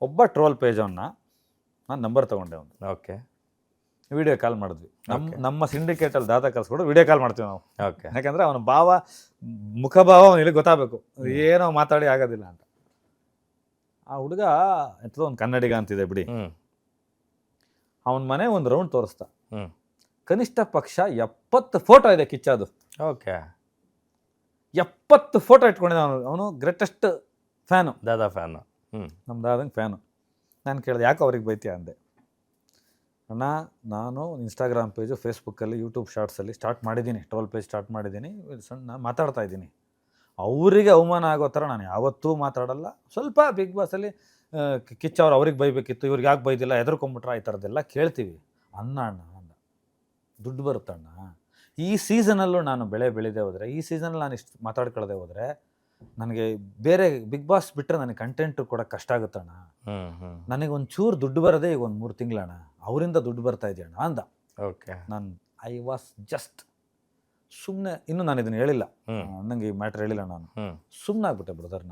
ಒಬ್ಬ ಟ್ರೋಲ್ ಪೇಜವನ್ನ ನಾನು ನಂಬರ್ ತೊಗೊಂಡೆ ಅವನು. ಓಕೆ. ವಿಡಿಯೋ ಕಾಲ್ ಮಾಡಿದ್ವಿ. ನಮ್ಮ ಸಿಂಡಿಕೇಟಲ್ಲಿ ದಾದಾ ಕರ್ಸ್ಕೊಂಡು ವಿಡಿಯೋ ಕಾಲ್ ಮಾಡ್ತೀವಿ ನಾವು. ಓಕೆ. ಯಾಕಂದರೆ ಅವನ ಮುಖಭಾವ ಅವನಿಗೆ ಗೊತ್ತಾಗಬೇಕು, ಏನೋ ಮಾತಾಡಿ ಆಗೋದಿಲ್ಲ ಅಂತ. ಆ ಹುಡುಗ ಎಂಥದೋ ಒಂದು ಕನ್ನಡಿಗ ಅಂತಿದೆ ಬಿಡಿ, ಅವನ ಮನೆ ಒಂದು ರೌಂಡ್ ತೋರಿಸ್ತಾ. ಕನಿಷ್ಠ ಪಕ್ಷ 70 ಫೋಟೋ ಇದೆ ಕಿಚ್ಚದು. ಓಕೆ. 70 ಫೋಟೋ ಇಟ್ಕೊಂಡಿದ್ದ ಅವನು ಗ್ರೇಟೆಸ್ಟ್ ಫ್ಯಾನು, ದಾದಾ ಫ್ಯಾನು. ನಮ್ಮ ದಾದಂಗೆ ಫ್ಯಾನು. ನಾನು ಕೇಳಿದೆ ಯಾಕೆ ಅವ್ರಿಗೆ ಬೈತೀಯ ಅಂದೆ. ಅಣ್ಣ, ನಾನು ಇನ್ಸ್ಟಾಗ್ರಾಮ್ ಪೇಜು, ಫೇಸ್ಬುಕ್ಕಲ್ಲಿ, ಯೂಟ್ಯೂಬ್ ಶಾರ್ಟ್ಸಲ್ಲಿ ಸ್ಟಾರ್ಟ್ ಮಾಡಿದ್ದೀನಿ, ಟ್ರೋಲ್ ಪೇಜ್ ಸ್ಟಾರ್ಟ್ ಮಾಡಿದ್ದೀನಿ, ಸಣ್ಣ ಮಾತಾಡ್ತಾ ಇದ್ದೀನಿ. ಅವರಿಗೆ ಅವಮಾನ ಆಗೋ ಥರ ನಾನು ಯಾವತ್ತೂ ಮಾತಾಡಲ್ಲ. ಸ್ವಲ್ಪ ಬಿಗ್ ಬಾಸಲ್ಲಿ ಕಿಚ್ಚವ್ರು ಅವ್ರಿಗೆ ಬೈಬೇಕಿತ್ತು, ಇವ್ರಿಗೆ ಯಾಕೆ ಬೈದಿಲ್ಲ, ಹೆದರ್ಕೊಂಬಿಟ್ರ, ಈ ಥರದ್ದೆಲ್ಲ ಕೇಳ್ತೀವಿ. ಅಣ್ಣ ಅಂದ, ದುಡ್ಡು ಬರುತ್ತಣ್ಣ. ಈ ಸೀಸನಲ್ಲೂ ನಾನು ಬೆಳೆದೇ ಹೋದರೆ, ಈ ಸೀಸನಲ್ಲಿ ನಾನು ಇಷ್ಟು ಮಾತಾಡ್ಕೊಳ್ಳದೆ ಹೋದರೆ ನನಗೆ ಬೇರೆ ಬಿಗ್ ಬಾಸ್ ಬಿಟ್ಟರೆ ನನಗೆ ಕಂಟೆಂಟು ಕೊಡೋಕ್ಕೆ ಕಷ್ಟ ಆಗುತ್ತಣ್ಣ. ನನಗೆ ಒಂಚೂರು ದುಡ್ಡು ಬರೋದೇ ಈಗ ಒಂದು 3 ತಿಂಗಳಣ್ಣ, ಅವರಿಂದ ದುಡ್ಡು ಬರ್ತಾ ಇದೆಯಣ್ಣ ಅಂದ. ಓಕೆ. ನಾನು ಐ ವಾಸ್ ಜಸ್ಟ್ ಸುಮ್ಮನೆ, ಇನ್ನೂ ನಾನು ಇದನ್ನು ಹೇಳಿಲ್ಲ, ನನಗೆ ಈ ಮ್ಯಾಟ್ರ್ ಹೇಳಿಲ್ಲ, ನಾನು ಸುಮ್ಮನೆ ಆಗ್ಬಿಟ್ಟೆ ಬ್ರದರ್.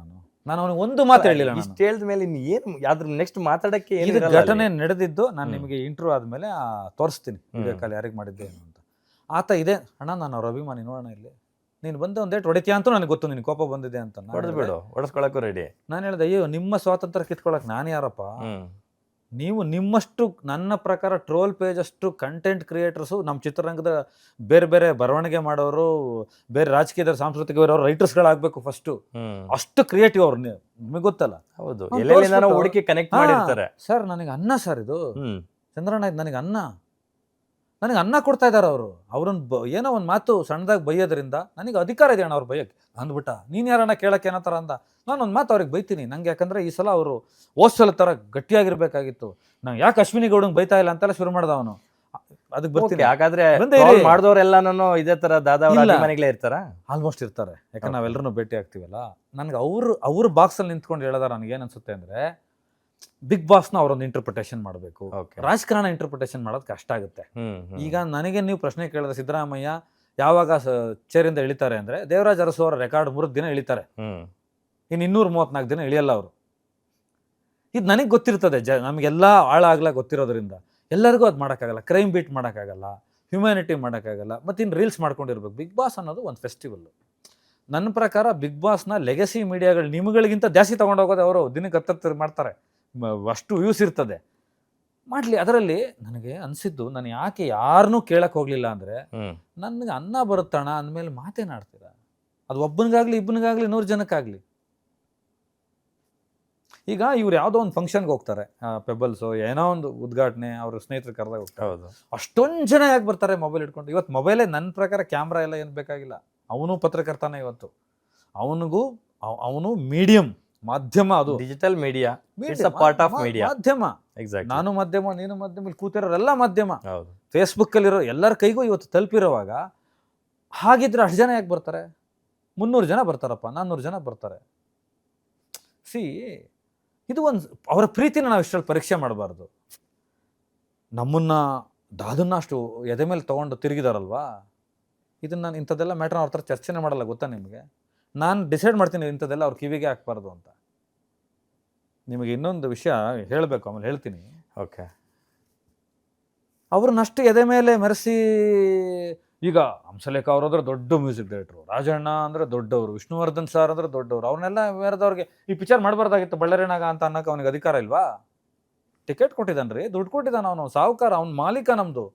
ನಾನು ಅವನಿಗೆ ಒಂದು ಮಾತು ಹೇಳಿಲ್ಲ. ಇಷ್ಟು ಹೇಳಿದ ಮೇಲೆ ಇನ್ನು ಏನು ಅದ್ರ ನೆಕ್ಸ್ಟ್ ಮಾತಾಡೋಕ್ಕೆ ಇದು ಘಟನೆ ನಡೆದಿದ್ದು. ನಾನು ನಿಮಗೆ ಇಂಟರ್ವ್ಯೂ ಆದಮೇಲೆ ತೋರಿಸ್ತೀನಿ ವಿಡಿಯೋ ಕಾಲ್ ಯಾರಿಗೆ ಮಾಡಿದ್ದೆ ಏನು ಅಂತ. ಆತ ಇದೆ ಅಣ್ಣ, ನಾನು ಅವ್ರ ಅಭಿಮಾನಿ, ನೋಡೋಣ ಇಲ್ಲಿ ನೀನು ಬಂದು ಒಂದೇಟು ಹೊಡಿತೀಯ ಅಂತೂ ನನಗೆ ಗೊತ್ತು, ನಿನಗೆ ಕೋಪ ಬಂದಿದೆ ಅಂತ. ಹೊಡೆದ್ಬಿಡು, ಹೊಡೆಸ್ಕೊಳಕ್ಕೂ ರೆಡಿ. ನಾನು ಹೇಳಿದೆ, ಅಯ್ಯೋ ನಿಮ್ಮ ಸ್ವಾತಂತ್ರ್ಯ ಕಿತ್ಕೊಳಕ್ಕೆ ನಾನು ಯಾರಪ್ಪ? ನೀವು ನಿಮ್ಮಷ್ಟು, ನನ್ನ ಪ್ರಕಾರ ಟ್ರೋಲ್ ಪೇಜ್ ಅಷ್ಟು ಕಂಟೆಂಟ್ ಕ್ರಿಯೇಟರ್ಸು ನಮ್ಮ ಚಿತ್ರರಂಗದ ಬೇರೆ ಬೇರೆ ಬರವಣಿಗೆ ಮಾಡೋರು, ಬೇರೆ ರಾಜಕೀಯದ ಸಾಂಸ್ಕೃತಿಕವಿರೋರು ರೈಟರ್ಸ್ಗಳಾಗಬೇಕು ಫಸ್ಟು. ಅಷ್ಟು ಕ್ರಿಯೇಟಿವ್ ಅವ್ರು, ನಿಮಗೆ ಗೊತ್ತಲ್ಲ. ಹೌದು, ಹುಡುಕಿ ಕನೆಕ್ಟ್ ಮಾಡಿರ್ತಾರೆ. ಸರ್ ನನಗೆ ಅನ್ನ ಸರ್ ಇದು, ಚಂದ್ರಣ್ಣ ಇದು ನನಗೆ ಅನ್ನ ಕೊಡ್ತಾ ಇದ್ದಾರೆ ಅವರು. ಅವ್ರನ್ನ ಏನೋ ಒಂದು ಮಾತು ಸಣ್ಣದಾಗಿ ಬೈಯೋದ್ರಿಂದ ನನಗೆ ಅಧಿಕಾರ ಇದೆ ಅಣ್ಣ ಅವ್ರು ಬೈಯೋಕ್ಕೆ ಅಂದ್ಬಿಟ್ಟ. ನೀನು ಯಾರನ್ನ ಕೇಳೋಕ್ಕೆ ಏನೋ ಥರ ಅಂದ. ನಾನೊಂದು ಮಾತು ಅವ್ರಿಗೆ ಬೈತೀನಿ, ನಂಗೆ ಯಾಕಂದರೆ ಈ ಸಲ ಅವರು ಓದ್ಸಲ ಥರ ಗಟ್ಟಿಯಾಗಿರ್ಬೇಕಾಗಿತ್ತು. ನಂಗೆ ಯಾಕೆ ಅಶ್ವಿನಿ ಗೌಡಂಗೆ ಬೈತಾ ಇಲ್ಲ ಅಂತೆಲ್ಲ ಶುರು ಮಾಡ್ದ ಅವನು. ಅದಕ್ಕೆ ಬರ್ತೀನಿ. ಹಾಗಾದ್ರೆ ಮಾಡಿದವರೆಲ್ಲನೂ ಇದೇ ಥರ ದಾದಾ ಮನೆಗಳೇ ಇರ್ತಾರ? ಆಲ್ಮೋಸ್ಟ್ ಇರ್ತಾರೆ, ಯಾಕಂದ್ರೆ ನಾವೆಲ್ಲರೂ ಭೇಟಿ ಆಗ್ತೀವಲ್ಲ. ನನಗೆ ಅವ್ರ ಬಾಕ್ಸಲ್ಲಿ ನಿಂತ್ಕೊಂಡು ಹೇಳಿದಾರೆ. ನನಗೇನು ಅನ್ಸುತ್ತೆ ಅಂದರೆ, ಬಿಗ್ ಬಾಸ್ನ ಅವರೊಂದು ಇಂಟರ್ಪ್ರಿಟೇಷನ್ ಮಾಡಬೇಕು, ರಾಜಕಾರಣ ಇಂಟರ್ಪ್ರಿಟೇಷನ್ ಮಾಡೋದು ಕಷ್ಟ ಆಗುತ್ತೆ. ಈಗ ನನಗೆ ನೀವು ಪ್ರಶ್ನೆ ಕೇಳಿದ್ರೆ, ಸಿದ್ದರಾಮಯ್ಯ ಯಾವಾಗ ಚೇರಿಂದ ಇಳಿತಾರೆ ಅಂದರೆ, ದೇವರಾಜ್ ಅರಸು ಅವರ ರೆಕಾರ್ಡ್ 3 ದಿನ ಇಳಿತಾರೆ, ಇನ್ನು 234 ದಿನ ಇಳಿಯಲ್ಲ ಅವರು. ಇದು ನನಗೆ ಗೊತ್ತಿರ್ತದೆ, ನಮಗೆಲ್ಲ ಆಳಾಗ್ಲ ಗೊತ್ತಿರೋದ್ರಿಂದ ಎಲ್ಲರಿಗೂ ಅದು ಮಾಡೋಕ್ಕಾಗಲ್ಲ. ಕ್ರೈಮ್ ಬೀಟ್ ಮಾಡೋಕ್ಕಾಗಲ್ಲ, ಹ್ಯುಮ್ಯಾನಿಟಿ ಮಾಡೋಕ್ಕಾಗಲ್ಲ, ಮತ್ತು ಇನ್ನು ರೀಲ್ಸ್ ಮಾಡ್ಕೊಂಡಿರ್ಬೇಕು. ಬಿಗ್ ಬಾಸ್ ಅನ್ನೋದು ಒಂದು ಫೆಸ್ಟಿವಲ್ಲು. ನನ್ನ ಪ್ರಕಾರ ಬಿಗ್ ಬಾಸ್ನ ಲೆಗಸಿ ಮೀಡಿಯಾಗಳು ನಿಮ್ಗಳಿಗಿಂತ ಜಾಸ್ತಿ ತೊಗೊಂಡೋಗೋದು ಅವರು. ದಿನಕ್ಕೆ 10 ಮಾಡ್ತಾರೆ, ಅಷ್ಟು ವ್ಯೂಸ್ ಇರ್ತದೆ, ಮಾಡಲಿ. ಅದರಲ್ಲಿ ನನಗೆ ಅನಿಸಿದ್ದು, ನಾನು ಯಾಕೆ ಯಾರನ್ನೂ ಕೇಳಕ್ಕೆ ಹೋಗಲಿಲ್ಲ ಅಂದರೆ, ನನಗೆ ಅನ್ನ ಬರುತ್ತಣ ಅಂದಮೇಲೆ ಮಾತೇನಾಡ್ತೀರ? ಅದು ಒಬ್ಬನಿಗಾಗಲಿ ಇಬ್ಬನಿಗಾಗಲಿ 100 ಜನಕ್ಕಾಗಲಿ. ಈಗ ಇವ್ರು ಯಾವುದೋ ಒಂದು ಫಂಕ್ಷನ್ಗೆ ಹೋಗ್ತಾರೆ, ಪೆಬಲ್ಸು ಏನೋ ಒಂದು ಉದ್ಘಾಟನೆ, ಅವ್ರ ಸ್ನೇಹಿತರು ಕರೆದಾಗ ಹೋಗ್ತಾರೆ. ಅಷ್ಟೊಂದು ಜನ ಯಾಕೆ ಬರ್ತಾರೆ ಮೊಬೈಲ್ ಇಟ್ಕೊಂಡು? ಇವತ್ತು ಮೊಬೈಲೇ ನನ್ನ ಪ್ರಕಾರ ಕ್ಯಾಮ್ರಾ ಎಲ್ಲ ಏನು ಬೇಕಾಗಿಲ್ಲ. ಅವನು ಪತ್ರಕರ್ತಾನೆ ಇವತ್ತು, ಅವನು ಮೀಡಿಯಂ, ಮಾಧ್ಯಮ. ಅದು digital media, it's a part of media, ಮಾಧ್ಯಮ. ನಾನು ಮಾಧ್ಯಮ, ನೀನು ಮಾಧ್ಯಮ, ಇಲ್ಲಿ ಕೂತಿರೋರೆಲ್ಲ ಮಾಧ್ಯಮ. ಫೇಸ್ಬುಕ್ಕಲ್ಲಿರೋ ಎಲ್ಲರ ಕೈಗೂ ಇವತ್ತು ತಲುಪಿರೋವಾಗ, ಹಾಗಿದ್ರೆ ಅಷ್ಟು ಜನ ಯಾಕೆ ಬರ್ತಾರೆ? 300 ಜನ ಬರ್ತಾರಪ್ಪ, 400 ಜನ ಬರ್ತಾರೆ. ಇದು ಒಂದು ಅವರ ಪ್ರೀತಿನ ನಾವು ಇಷ್ಟರಲ್ಲಿ ಪರೀಕ್ಷೆ ಮಾಡಬಾರ್ದು. ನಮ್ಮನ್ನ ದಾದನ್ನ ಅಷ್ಟು ಎದೆ ಮೇಲೆ ತೊಗೊಂಡು ತಿರುಗಿದಾರಲ್ವಾ, ಇದನ್ನು ನಾನು ಇಂಥದ್ದೆಲ್ಲ ಮ್ಯಾಟ್ರ್ ಅವ್ರ ಥರ ಚರ್ಚೆನೇ ಮಾಡಲ್ಲ. ಗೊತ್ತಾ ನಿಮಗೆ? ನಾನು ಡಿಸೈಡ್ ಮಾಡ್ತೀನಿ ಇಂಥದ್ದೆಲ್ಲ ಅವ್ರ ಕಿವಿಗೆ ಹಾಕ್ಬಾರ್ದು ಅಂತ. ನಿಮಗೆ ಇನ್ನೊಂದು ವಿಷಯ ಹೇಳಬೇಕು, ಆಮೇಲೆ ಹೇಳ್ತೀನಿ. ಓಕೆ. ಅವ್ರನ್ನಷ್ಟು ಎದೆ ಮೇಲೆ ಮೆರೆಸಿ, ಈಗ ಹಂಸಲೇಖ ಅವರಾದ್ರೆ ದೊಡ್ಡ ಮ್ಯೂಸಿಕ್ ಡೈರೆಕ್ಟ್ರು, ರಾಜಣ್ಣ ಅಂದರೆ ದೊಡ್ಡವರು, ವಿಷ್ಣುವರ್ಧನ್ ಸರ್ ಅಂದರೆ ದೊಡ್ಡವರು, ಅವ್ರನ್ನೆಲ್ಲ ಬೇರೆದವ್ರಿಗೆ ಈ ಪಿಕ್ಚರ್ ಮಾಡಬಾರ್ದಾಗಿತ್ತು ಬಳ್ಳಾರಿನಾಗ ಅಂತ ಅನ್ನೋಕೆ ಅವನಿಗೆ ಅಧಿಕಾರ ಇಲ್ವಾ? ಟಿಕೆಟ್ ಕೊಟ್ಟಿದ್ದಾನೆ, ದುಡ್ಡು ಕೊಟ್ಟಿದ್ದಾನೆ, ಅವನು ಸಾಹುಕಾರ, ಅವ್ನ ಮಾಲೀಕ. ನಮ್ಮದು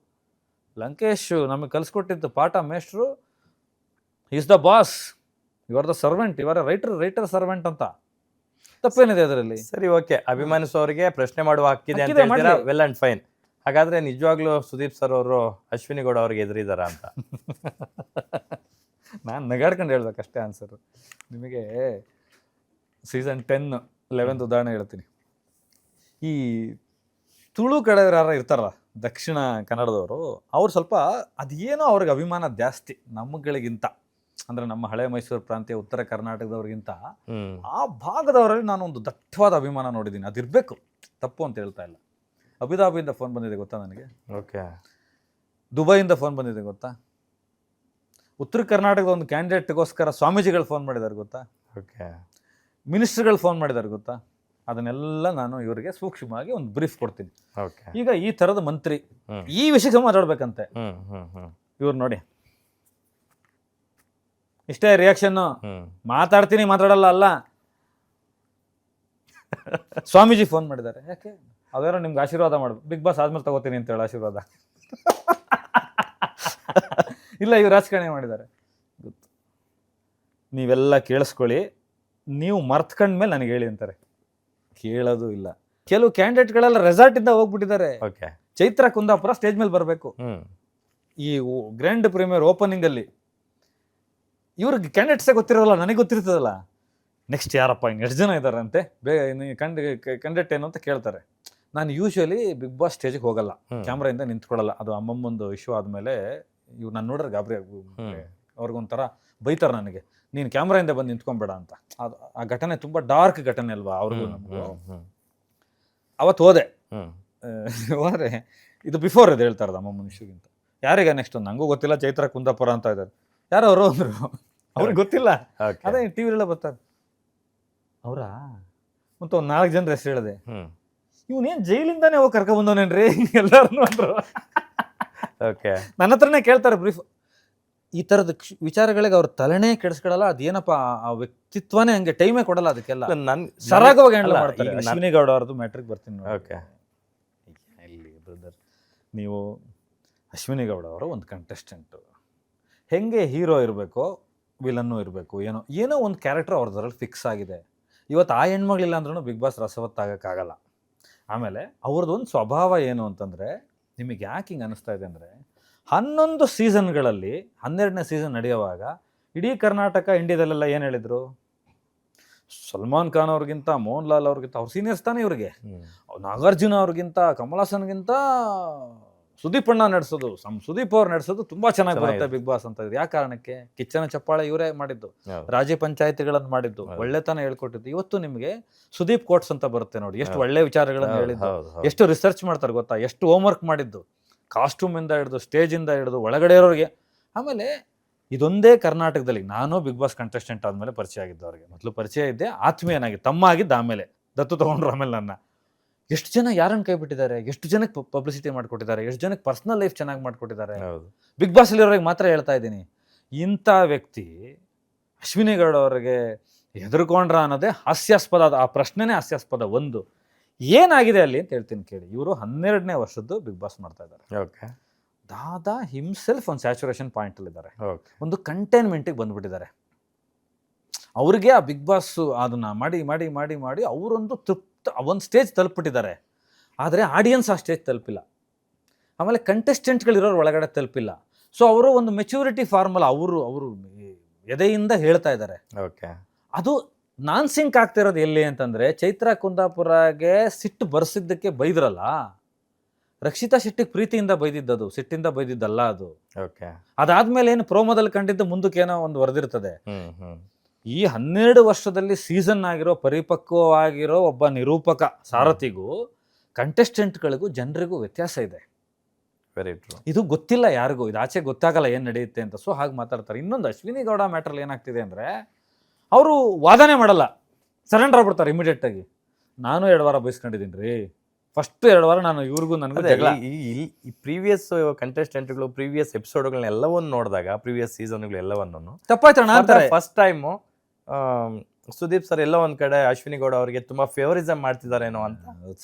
ಲಂಕೇಶ್ ನಮಗೆ ಕಲಿಸ್ಕೊಟ್ಟಿದ್ದು ಪಾಠ ಮೇಷ್ಟ್ರು, is the boss, you are the servant, ಇವರ ರೈಟರ್ ಸರ್ವೆಂಟ್ ಅಂತ. ತಪ್ಪೇನಿದೆ ಅದರಲ್ಲಿ? ಸರಿ, ಓಕೆ. ಅಭಿಮಾನಿಸೋರಿಗೆ ಪ್ರಶ್ನೆ ಮಾಡುವ ಹಕ್ಕಿದೆ ಅಂತ ಹೇಳ್ತೀರಾ, ವೆಲ್ ಅಂಡ್ ಫೈನ್. ಹಾಗಾದ್ರೆ ನಿಜವಾಗ್ಲೂ ಸುದೀಪ್ ಸರ್ ಅವರು ಅಶ್ವಿನಿ ಗೌಡ ಅವ್ರಿಗೆ ಎದುರಿದಾರ ಅಂತ? ನಾನು ನಗಾಡ್ಕೊಂಡು ಹೇಳ್ಬೇಕಷ್ಟೇ ಆನ್ಸರು. ನಿಮಗೆ ಸೀಸನ್ 10-11 ಉದಾಹರಣೆ ಹೇಳ್ತೀನಿ. ಈ ತುಳು ಕಡೆಯವ್ರು ಯಾರು ಇರ್ತಾರಲ್ಲ, ದಕ್ಷಿಣ ಕನ್ನಡದವರು, ಅವ್ರು ಸ್ವಲ್ಪ ಅದೇನೋ ಅವ್ರಿಗೆ ಅಭಿಮಾನ ಜಾಸ್ತಿ ನಮ್ಮಗಳಿಗಿಂತ. ಅಂದರೆ ನಮ್ಮ ಹಳೆ ಮೈಸೂರು ಪ್ರಾಂತ್ಯ, ಉತ್ತರ ಕರ್ನಾಟಕದವ್ರಿಗಿಂತ ಆ ಭಾಗದವರಲ್ಲಿ ನಾನು ಒಂದು ದಟ್ಟವಾದ ಅಭಿಮಾನ ನೋಡಿದ್ದೀನಿ. ಅದಿರಬೇಕು, ತಪ್ಪು ಅಂತ ಹೇಳ್ತಾ ಇಲ್ಲ. ಅಬುದಾಬಿಯಿಂದ ಫೋನ್ ಬಂದಿದೆ ಗೊತ್ತಾ ನನಗೆ? ಓಕೆ. ದುಬೈಯಿಂದ ಫೋನ್ ಬಂದಿದೆ ಗೊತ್ತಾ? ಉತ್ತರ ಕರ್ನಾಟಕದ ಒಂದು ಕ್ಯಾಂಡಿಡೇಟ್ಗೋಸ್ಕರ ಸ್ವಾಮೀಜಿಗಳು ಫೋನ್ ಮಾಡಿದ್ದಾರೆ ಗೊತ್ತಾ? ಓಕೆ. ಮಿನಿಸ್ಟರ್ಗಳು ಫೋನ್ ಮಾಡಿದ್ದಾರೆ ಗೊತ್ತಾ? ಅದನ್ನೆಲ್ಲ ನಾನು ಇವರಿಗೆ ಸೂಕ್ಷ್ಮವಾಗಿ ಒಂದು ಬ್ರೀಫ್ ಕೊಡ್ತೀನಿ. ಓಕೆ. ಈಗ ಈ ಥರದ ಮಂತ್ರಿ ಈ ವಿಷಯಕ್ಕೆ ಮಾತಾಡ್ಬೇಕಂತೆ. ಇವ್ರು ನೋಡಿ ಇಷ್ಟೇ ರಿಯಾಕ್ಷನ್ನು. ಮಾತಾಡ್ತೀನಿ ಮಾತಾಡಲ್ಲ ಅಲ್ಲ. ಸ್ವಾಮೀಜಿ ಫೋನ್ ಮಾಡಿದ್ದಾರೆ, ಯಾಕೆ ಅದೇನೋ ನಿಮ್ಗೆ ಆಶೀರ್ವಾದ ಮಾಡ್ಬೇಕು, ಬಿಗ್ ಬಾಸ್ ಆದ್ಮೇಲೆ ತಗೋತೀನಿ ಅಂತ ಹೇಳಿ ಆಶೀರ್ವಾದ. ಇಲ್ಲ ಇವ್ರು ರಾಜಕಾರಣಿ ಮಾಡಿದ್ದಾರೆ. ಗೊತ್ತು, ನೀವೆಲ್ಲ ಕೇಳಿಸ್ಕೊಳ್ಳಿ, ನೀವು ಮರ್ತ್ಕೊಂಡ್ಮೇಲೆ ನನಗೆ ಹೇಳಿ ಅಂತಾರೆ. ಕೇಳೋದು ಇಲ್ಲ. ಕೆಲವು ಕ್ಯಾಂಡಿಡೇಟ್ಗಳೆಲ್ಲ ರೆಸಾರ್ಟಿಂದ ಹೋಗ್ಬಿಟ್ಟಿದ್ದಾರೆ. ಚೈತ್ರ ಕುಂದಾಪುರ ಸ್ಟೇಜ್ ಮೇಲೆ ಬರಬೇಕು ಈ ಗ್ರ್ಯಾಂಡ್ ಪ್ರೀಮಿಯರ್ ಓಪನಿಂಗ್ ಅಲ್ಲಿ. ಇವ್ರಿಗೆ ಕ್ಯಾಂಡಿಡೇಟ್ಸೇ ಗೊತ್ತಿರೋಲ್ಲ, ನನಗೆ ಗೊತ್ತಿರ್ತದಲ್ಲ. ನೆಕ್ಸ್ಟ್ ಯಾರಪ್ಪ ಹಿಂಗೆ ಎಷ್ಟು ಜನ ಇದ್ದಾರೆ ಅಂತೆ, ಬೇಗ ಕ್ಯಾಂಡಿಡೇಟ್ ಏನು ಅಂತ ಕೇಳ್ತಾರೆ. ನಾನು ಯೂಶ್ವಲಿ ಬಿಗ್ ಬಾಸ್ ಸ್ಟೇಜಿಗೆ ಹೋಗಲ್ಲ, ಕ್ಯಾಮ್ರಾಯಿಂದ ನಿಂತ್ಕೊಳ್ಳಲ್ಲ. ಅದು ಅಮ್ಮಮ್ಮೊಂದು ಇಶ್ಯೂ ಆದಮೇಲೆ ಇವ್ರು ನಾನು ನೋಡ್ರೆ ಗಾಬರಿ ಅವ್ರಿಗೊಂಥರ ಬೈತಾರೆ ನನಗೆ, ನೀನು ಕ್ಯಾಮ್ರಾಯಿಂದ ಬಂದು ನಿಂತ್ಕೊಂಬೇಡ ಅಂತ. ಅದು ಆ ಘಟನೆ ತುಂಬ ಡಾರ್ಕ್ ಘಟನೆ ಅಲ್ವಾ ಅವ್ರಿಗೂ ನಮಗೂ. ಅವತ್ತು ಹೋದೆ. ಇದು ಬಿಫೋರ್ ಇದು ಹೇಳ್ತಾ ಇರೋದು ಅಮ್ಮಮ್ಮನ ಇಶ್ಯೂಗಿಂತ. ಯಾರೀಗ ನೆಕ್ಸ್ಟ್ ನನಗೂ ಗೊತ್ತಿಲ್ಲ, ಚೈತ್ರ ಕುಂದಾಪುರ ಅಂತ ಇದ್ದಾರೆ. ಯಾರೋ ಅವರು ಅಂದರು, ಅವ್ರಿಗೆ ಗೊತ್ತಿಲ್ಲ. ಅದೇ ಟಿ ವಿಲೆಲ್ಲ ಬರ್ತಾರೆ. ಅವರಾ ಮತ್ತು ಒಂದು 4 ಜನರ ಹೆಸರು ಹೇಳಿದೆ. ಇವನೇನು ಜೈಲಿಂದಾನೇ ಹೋಗಿ ಕರ್ಕೊಂಡ್ಬಂದವನೇನ್ರಿ ಎಲ್ಲಾರನ್ನೂ ಅಂದರು. ನನ್ನ ಹತ್ರನೇ ಕೇಳ್ತಾರೆ ಬ್ರೀಫ್. ಈ ಥರದ ವಿಚಾರಗಳಿಗೆ ಅವ್ರ ತಲೆನೇ ಕೆಡಿಸ್ಕೊಡಲ್ಲ. ಅದೇನಪ್ಪ ಆ ವ್ಯಕ್ತಿತ್ವನೇ ಹಂಗೆ, ಟೈಮೇ ಕೊಡಲ್ಲ ಅದಕ್ಕೆಲ್ಲ. ಸರಾಗವಾಗಿ ಹ್ಯಾಂಡಲ್ ಮಾಡ್ತಾರೆ. ಅಶ್ವಿನಿ ಗೌಡ ಅವ್ರದ್ದು ಮ್ಯಾಟ್ರಿಗೆ ಬರ್ತೀನಿ. ಇಲ್ಲಿ ಬ್ರದರ್, ನೀವು ಅಶ್ವಿನಿ ಗೌಡ ಅವರು ಒಂದು ಕಂಟೆಸ್ಟೆಂಟು, ಹೆಂಗೆ ಹೀರೋ ಇರಬೇಕೋ ವಿಲನ್ನು ಇರಬೇಕು, ಏನೋ ಒಂದು ಕ್ಯಾರೆಕ್ಟರ್ ಅವ್ರದ್ರಲ್ಲಿ ಫಿಕ್ಸ್ ಆಗಿದೆ. ಇವತ್ತು ಆ ಹೆಣ್ಮಗಳಿಲ್ಲ ಅಂದ್ರೂ ಬಿಗ್ ಬಾಸ್ ರಸವತ್ತಾಗಕ್ಕಾಗಲ್ಲ. ಆಮೇಲೆ ಅವ್ರದ್ದು ಒಂದು ಸ್ವಭಾವ ಏನು ಅಂತಂದರೆ, ನಿಮಗೆ ಯಾಕೆ ಹಿಂಗೆ ಅನ್ನಿಸ್ತಾ ಇದೆ ಅಂದರೆ, 11 ಸೀಸನ್ಗಳಲ್ಲಿ 12ನೇ ಸೀಸನ್ ನಡೆಯುವಾಗ ಇಡೀ ಕರ್ನಾಟಕ ಇಂಡಿಯಾದಲ್ಲೆಲ್ಲ ಏನು ಹೇಳಿದರು, ಸಲ್ಮಾನ್ ಖಾನ್ ಅವ್ರಿಗಿಂತ ಮೋಹನ್ ಲಾಲ್ ಅವ್ರಿಗಿಂತ ಅವ್ರ ಸೀನಿಯರ್ಸ್ ತಾನೇ ಇವ್ರಿಗೆ, ನಾಗಾರ್ಜುನ ಅವ್ರಿಗಿಂತ ಕಮಲ್ ಹಾಸನ್ಗಿಂತ ಸುದೀಪ್ ಅಣ್ಣ ನಡೆಸೋದು, ಸುದೀಪ್ ಅವ್ರು ನಡೆಸೋದು ತುಂಬಾ ಚೆನ್ನಾಗಿ ಬರುತ್ತೆ ಬಿಗ್ ಬಾಸ್ ಅಂತ ಇದ್ರು. ಯಾವ ಕಾರಣಕ್ಕೆ? ಕಿಚ್ಚನ ಚಪ್ಪಾಳೆ ಇವರೇ ಮಾಡಿದ್ದು, ರಾಜ್ಯ ಪಂಚಾಯತಿಗಳನ್ನು ಮಾಡಿದ್ದು, ಒಳ್ಳೆತನ ಹೇಳ್ಕೊಟ್ಟಿದ್ದು. ಇವತ್ತು ನಿಮಗೆ ಸುದೀಪ್ ಕೋಟ್ಸ್ ಅಂತ ಬರುತ್ತೆ ನೋಡಿ, ಎಷ್ಟು ಒಳ್ಳೆ ವಿಚಾರಗಳನ್ನು ಹೇಳಿದ್ದು, ಎಷ್ಟು ರಿಸರ್ಚ್ ಮಾಡ್ತಾರೆ ಗೊತ್ತಾ, ಎಷ್ಟು ಹೋಮ್ವರ್ಕ್ ಮಾಡಿದ್ದು, ಕಾಸ್ಟ್ಯೂಮ್ ಇಂದ ಹಿಡಿದು ಸ್ಟೇಜ್ ಇಂದ ಹಿಡಿದು ಒಳಗಡೆ ಇರೋರಿಗೆ. ಆಮೇಲೆ ಇದೊಂದೇ ಕರ್ನಾಟಕದಲ್ಲಿ ನಾನು ಬಿಗ್ ಬಾಸ್ ಕಂಟೆಸ್ಟೆಂಟ್ ಆದ್ಮೇಲೆ ಪರಿಚಯ ಆಗಿದ್ದು ಅವ್ರಿಗೆ. ಮೊದಲು ಪರಿಚಯ ಇದ್ದೆ, ಆತ್ಮೀಯನಾಗಿ ತಮ್ಮ ಆಗಿದ್ದು, ಆಮೇಲೆ ದತ್ತು ತಗೊಂಡ್ರು. ಆಮೇಲೆ ನನ್ನ ಎಷ್ಟು ಜನ ಯಾರನ್ನು ಕೈ ಬಿಟ್ಟಿದ್ದಾರೆ, ಎಷ್ಟು ಜನಕ್ಕೆ ಪಬ್ಲಿಸಿಟಿ ಮಾಡಿಕೊಟ್ಟಿದ್ದಾರೆ, ಎಷ್ಟು ಜನಕ್ಕೆ ಪರ್ಸನಲ್ ಲೈಫ್ ಚೆನ್ನಾಗಿ ಮಾಡಿಕೊಟ್ಟಿದ್ದಾರೆ. ಬಿಗ್ ಬಾಸ್ ಅಲ್ಲಿರೋರಿಗೆ ಮಾತ್ರ ಹೇಳ್ತಾ ಇದ್ದೀನಿ. ಇಂಥ ವ್ಯಕ್ತಿ ಅಶ್ವಿನಿ ಗೌಡ ಅವರಿಗೆ ಹೆದರ್ಕೊಂಡ್ರ ಅನ್ನೋದೇ ಹಾಸ್ಯಾಸ್ಪದ. ಆ ಪ್ರಶ್ನೆನೇ ಹಾಸ್ಯಾಸ್ಪದ. ಒಂದು ಏನಾಗಿದೆ ಅಲ್ಲಿ ಅಂತ ಹೇಳ್ತೀನಿ ಕೇಳಿ. ಇವರು 12ನೇ ವರ್ಷದ್ದು ಬಿಗ್ ಬಾಸ್ ಮಾಡ್ತಾ ಇದ್ದಾರೆ. ದಾದಾ ಹಿಮ್ಸೆಲ್ಫ್ ಒಂದು ಸ್ಯಾಚುರೇಷನ್ ಪಾಯಿಂಟಲ್ಲಿದ್ದಾರೆ. ಒಂದು ಕಂಟೈನ್ಮೆಂಟಿಗೆ ಬಂದ್ಬಿಟ್ಟಿದ್ದಾರೆ. ಅವ್ರಿಗೆ ಆ ಬಿಗ್ ಬಾಸ್ ಅದನ್ನ ಮಾಡಿ ಮಾಡಿ ಮಾಡಿ ಮಾಡಿ ಅವರೊಂದು ಒಂದು ಸ್ಟೇಜ್ ತಲುಪಿಬಿಟ್ಟಿದ್ದಾರೆ. ಆದರೆ ಆಡಿಯನ್ಸ್ ಆ ಸ್ಟೇಜ್ ತಲುಪಿಲ್ಲ. ಆಮೇಲೆ ಕಂಟೆಸ್ಟೆಂಟ್ಗಳಿರೋರು ಒಳಗಡೆ ತಲುಪಿಲ್ಲ. ಸೊ ಅವರು ಒಂದು ಮೆಚ್ಯೂರಿಟಿ ಫಾರ್ಮುಲಾ ಅವರು ಎದೆಯಿಂದ ಹೇಳ್ತಾ ಇದ್ದಾರೆ. ಅದು ನಾನ್ ಸಿಂಕ್ ಆಗ್ತಿರೋದು ಎಲ್ಲಿ ಅಂತಂದರೆ, ಚೈತ್ರ ಕುಂದಾಪುರಗೆ ಸಿಟ್ಟು ಬರ್ಸಿದ್ದಕ್ಕೆ ಬೈದ್ರಲ್ಲ, ರಕ್ಷಿತಾ ಶೆಟ್ಟಿಗೆ ಪ್ರೀತಿಯಿಂದ ಬೈದಿದ್ದದು, ಸಿಟ್ಟಿಂದ ಬೈದಿದ್ದಲ್ಲ ಅದು. ಅದಾದ್ಮೇಲೆ ಏನು ಪ್ರೋಮೋದಲ್ಲಿ ಕಂಡಿದ್ದು ಮುಂದಕ್ಕೆ ಏನೋ ಒಂದು ವರೆದಿರ್ತದೆ. ಈ 12 ವರ್ಷದಲ್ಲಿ ಸೀಸನ್ ಆಗಿರೋ ಪರಿಪಕ್ವವಾಗಿರೋ ಒಬ್ಬ ನಿರೂಪಕ ಸಾರಥಿಗೂ ಕಂಟೆಸ್ಟೆಂಟ್ಗಳಿಗೂ ಜನರಿಗೂ ವ್ಯತ್ಯಾಸ ಇದೆ. ಇದು ಗೊತ್ತಿಲ್ಲ ಯಾರಿಗೂ, ಇದು ಆಚೆ ಗೊತ್ತಾಗಲ್ಲ ಏನು ನಡೆಯುತ್ತೆ ಅಂತ. ಸೊ ಹಾಗೆ ಮಾತಾಡ್ತಾರೆ. ಇನ್ನೊಂದು ಅಶ್ವಿನಿ ಗೌಡ ಮ್ಯಾಟ್ರಲ್ಲಿ ಏನಾಗ್ತಿದೆ ಅಂದರೆ, ಅವರು ವಾದನೆ ಮಾಡಲ್ಲ, ಸರೆಂಡರ್ ಆಗ್ಬಿಡ್ತಾರೆ ಇಮಿಡಿಯೇಟ್ ಆಗಿ. ನಾನು 2 ವಾರ ಬಯಸ್ಕೊಂಡಿದ್ದೀನಿ ರೀ, ಫಸ್ಟ್ 2 ವಾರ ನಾನು ಇವ್ರಿಗೂ ನನಗೂ ಈ ಪ್ರೀವಿಯಸ್ ಕಂಟೆಸ್ಟೆಂಟ್ಗಳು ಪ್ರೀವಿಯಸ್ ಎಪಿಸೋಡ್ಗಳನ್ನೆಲ್ಲವನ್ನು ನೋಡಿದಾಗ, ಪ್ರೀವಿಯಸ್ ಸೀಸನ್ಗಳೆಲ್ಲವನ್ನು ತಪ್ಪಾಯ್ತಣ್ಣ ಅಂತಾರೆ. ಫಸ್ಟ್ ಟೈಮು ಸುದೀಪ್ ಸರ್ ಎಲ್ಲೋ ಒಂದ್ ಕಡೆ ಅಶ್ವಿನಿ ಗೌಡ ಅವರಿಗೆ ತುಂಬಾ ಫೇವರಿಸಮ್ ಮಾಡ್ತಿದಾರೇನೋ ಅಂತ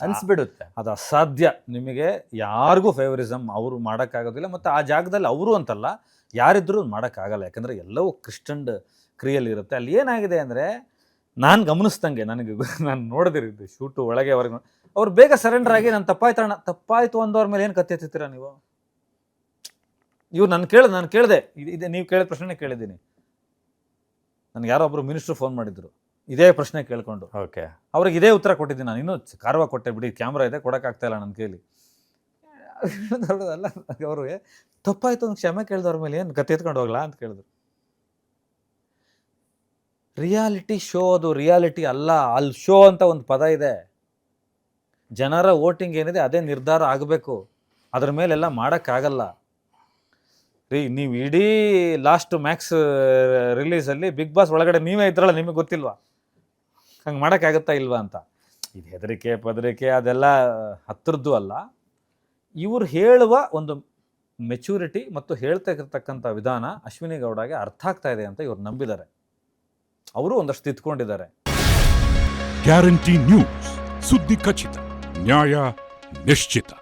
ಅನ್ಸ್ಬಿಡುತ್ತೆ. ಅದು ಅಸಾಧ್ಯ. ನಿಮಗೆ ಯಾರಿಗೂ ಫೇವರಿಸಮ್ ಅವರು ಮಾಡೋಕ್ಕಾಗೋದಿಲ್ಲ. ಮತ್ತು ಆ ಜಾಗದಲ್ಲಿ ಅವರು ಅಂತಲ್ಲ, ಯಾರಿದ್ರೂ ಮಾಡೋಕ್ಕಾಗಲ್ಲ. ಯಾಕಂದರೆ ಎಲ್ಲವೂ ಕ್ರಿಶ್ಚನ್ ಕ್ರಿಯೆಯಲ್ಲಿ ಇರುತ್ತೆ. ಅಲ್ಲಿ ಏನಾಗಿದೆ ಅಂದರೆ, ನಾನು ಗಮನಿಸ್ದಂಗೆ, ನಾನು ನೋಡಿದಿರಿದ್ದು ಶೂಟು ಒಳಗೆ ಹೊರಗೆ, ಅವ್ರು ಬೇಗ ಸರೆಂಡರ್ ಆಗಿ ನಾನು ತಪ್ಪಾಯ್ತು ಅಂದವ್ರ ಮೇಲೆ ಏನು ಕತ್ತೆ ಎತ್ತಿರ್ತೀರ ನೀವು? ಇವ್ರು ನಾನು ಕೇಳಿದೆ, ಇದೆ ನೀವು ಕೇಳಿದ ಪ್ರಶ್ನೆ ಕೇಳಿದ್ದೀನಿ. ನನಗೆ ಯಾರೋ ಒಬ್ಬರು ಮಿನಿಸ್ಟ್ರು ಫೋನ್ ಮಾಡಿದ್ರು ಇದೇ ಪ್ರಶ್ನೆ ಕೇಳ್ಕೊಂಡು. ಅವ್ರಿಗೆ ಇದೇ ಉತ್ತರ ಕೊಟ್ಟಿದ್ದೀನಿ ನಾನು. ಇನ್ನೂ ಕಾರವಾರ ಕೊಟ್ಟೆ ಬಿಡಿ, ಕ್ಯಾಮ್ರಾ ಇದೆ, ಕೊಡೋಕ್ಕಾಗ್ತಾ ಇಲ್ಲ ನನ್ನ ಕೈಲಿ. ಅಲ್ಲ, ಅವ್ರಿಗೆ ತಪ್ಪಾಯ್ತು ಅಂತ ಕ್ಷಮೆ ಕೇಳಿದವ್ರ ಮೇಲೆ ಏನು ಕತ್ತೆ ಎತ್ಕೊಂಡು ಹೋಗ್ಲಾ ಅಂತ ಕೇಳಿದ್ರು. ರಿಯಾಲಿಟಿ ಶೋ ಅದು ರಿಯಾಲಿಟಿ ಅಲ್ಲ. ಅಲ್ಲಿ ಶೋ ಅಂತ ಒಂದು ಪದ ಇದೆ. ಜನರ ವೋಟಿಂಗ್ ಏನಿದೆ ಅದೇ ನಿರ್ಧಾರ ಆಗಬೇಕು. ಅದ್ರ ಮೇಲೆಲ್ಲ ಮಾಡೋಕ್ಕಾಗಲ್ಲ ರೀ. ನೀವು ಇಡೀ ಲಾಸ್ಟ್ ಮ್ಯಾಕ್ಸ್ ರಿಲೀಸಲ್ಲಿ ಬಿಗ್ ಬಾಸ್ ಒಳಗಡೆ ನೀವೇ ಇದ್ರಲ್ಲ, ನಿಮಗೆ ಗೊತ್ತಿಲ್ವಾ ಹಂಗೆ ಮಾಡೋಕ್ಕಾಗತ್ತಾ ಇಲ್ವಾ ಅಂತ? ಇದು ಹೆದರಿಕೆ ಪದರಿಕೆ ಅದೆಲ್ಲ ಹತ್ತಿರದ್ದು ಅಲ್ಲ. ಇವ್ರು ಹೇಳುವ ಒಂದು ಮೆಚುರಿಟಿ ಮತ್ತು ಹೇಳ್ತಕ್ಕಂಥ ವಿಧಾನ ಅಶ್ವಿನಿ ಗೌಡಗೆ ಅರ್ಥ ಆಗ್ತಾ ಇದೆ ಅಂತ ಇವ್ರು ನಂಬಿದ್ದಾರೆ. ಅವರು ಒಂದಷ್ಟು ತಿದ್ಕೊಂಡಿದ್ದಾರೆ. ಗ್ಯಾರಂಟಿ ನ್ಯೂಸ್, ಸುದ್ದಿ ಖಚಿತ, ನ್ಯಾಯ ನಿಶ್ಚಿತ.